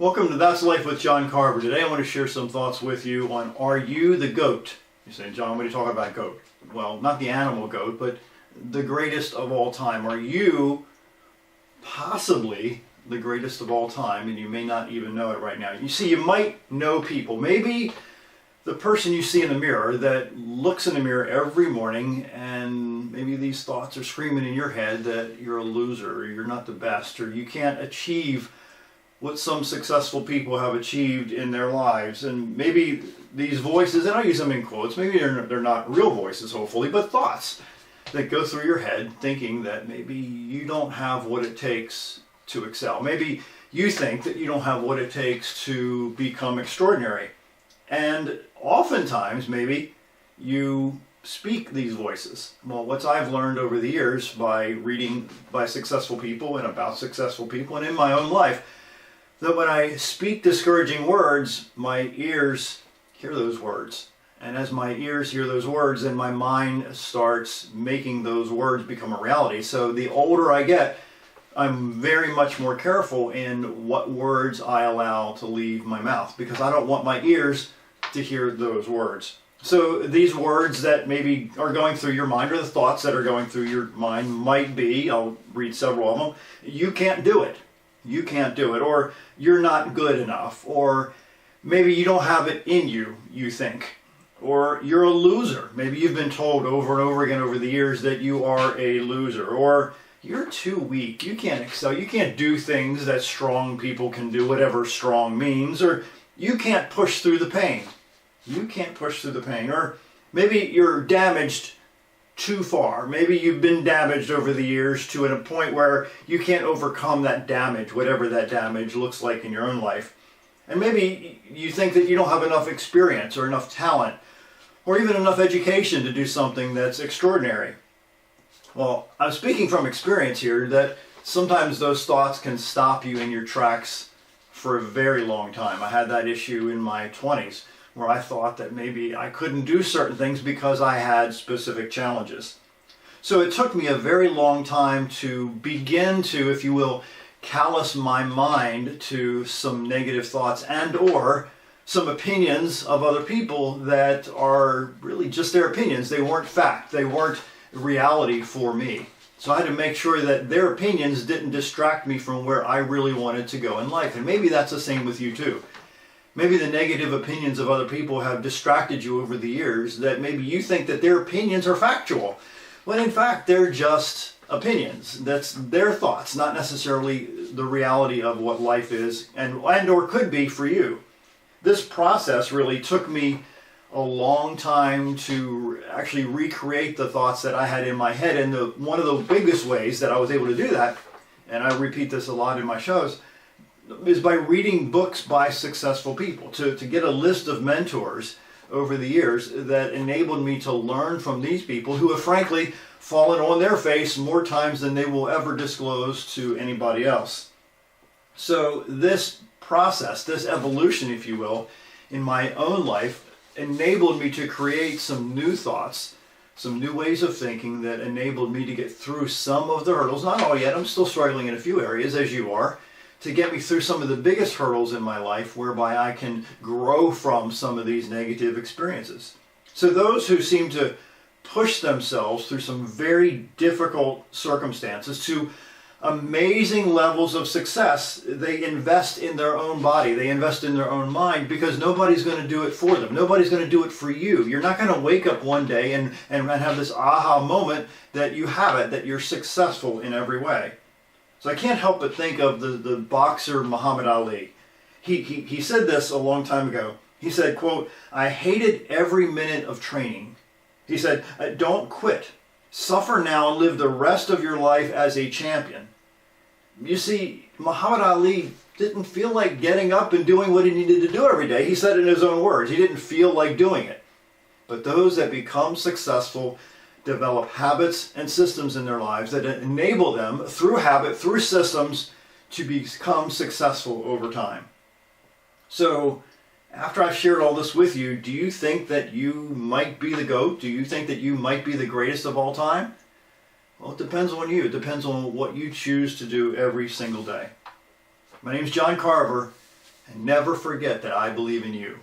Welcome to That's Life with John Carver. Today I want to share some thoughts with you on Are You the GOAT? You say, John, what are you talking about GOAT? Well, not the animal goat, but the greatest of all time. Are you possibly the greatest of all time? And you may not even know it right now. You see, you might know people. Maybe the person you see in the mirror that looks in the mirror every morning, and maybe these thoughts are screaming in your head that you're a loser, or you're not the best, or you can't achieve what some successful people have achieved in their lives. And maybe these voices, and I use them in quotes, maybe they're not real voices, hopefully, but thoughts that go through your head thinking that maybe you don't have what it takes to excel. Maybe you think that you don't have what it takes to become extraordinary. And oftentimes, maybe you speak these voices. Well, what I've learned over the years by reading by successful people and about successful people and in my own life, that when I speak discouraging words, my ears hear those words. And as my ears hear those words, then my mind starts making those words become a reality. So the older I get, I'm very much more careful in what words I allow to leave my mouth, because I don't want my ears to hear those words. So these words that maybe are going through your mind, or the thoughts that are going through your mind, might be, I'll read several of them, you can't do it. You can't do it, or you're not good enough, or maybe you don't have it in you, you think, or you're a loser. Maybe you've been told over and over again over the years that you are a loser, or you're too weak, you can't excel, you can't do things that strong people can do, whatever strong means, or you can't push through the pain. You can't push through the pain, or maybe you're damaged too far. Maybe you've been damaged over the years to a point where you can't overcome that damage, whatever that damage looks like in your own life. And maybe you think that you don't have enough experience or enough talent or even enough education to do something that's extraordinary. Well, I'm speaking from experience here that sometimes those thoughts can stop you in your tracks for a very long time. I had that issue in my 20s. Where I thought that maybe I couldn't do certain things because I had specific challenges. So it took me a very long time to begin to, if you will, callous my mind to some negative thoughts and or some opinions of other people that are really just their opinions. They weren't fact. They weren't reality for me. So I had to make sure that their opinions didn't distract me from where I really wanted to go in life. And maybe that's the same with you too. Maybe the negative opinions of other people have distracted you over the years, that maybe you think that their opinions are factual, when in fact they're just opinions. That's their thoughts, not necessarily the reality of what life is and or could be for you. This process really took me a long time to actually recreate the thoughts that I had in my head, and one of the biggest ways that I was able to do that, and I repeat this a lot in my shows, is by reading books by successful people, to get a list of mentors over the years that enabled me to learn from these people who have frankly fallen on their face more times than they will ever disclose to anybody else. So this process, this evolution, if you will, in my own life enabled me to create some new thoughts, some new ways of thinking that enabled me to get through some of the hurdles, not all yet, I'm still struggling in a few areas as you are, to get me through some of the biggest hurdles in my life whereby I can grow from some of these negative experiences. So those who seem to push themselves through some very difficult circumstances to amazing levels of success, they invest in their own body, they invest in their own mind, because nobody's going to do it for them. Nobody's going to do it for you. You're not going to wake up one day and have this aha moment that you have it, that you're successful in every way. So I can't help but think of the boxer Muhammad Ali. He said this a long time ago. He said, quote, "I hated every minute of training." He said, "Don't quit. Suffer now and live the rest of your life as a champion." You see, Muhammad Ali didn't feel like getting up and doing what he needed to do every day. He said it in his own words. He didn't feel like doing it. But those that become successful develop habits and systems in their lives that enable them, through habit, through systems, to become successful over time. So, after I've shared all this with you, do you think that you might be the GOAT? Do you think that you might be the greatest of all time? Well, it depends on you. It depends on what you choose to do every single day. My name is John Carver, And never forget that I believe in you.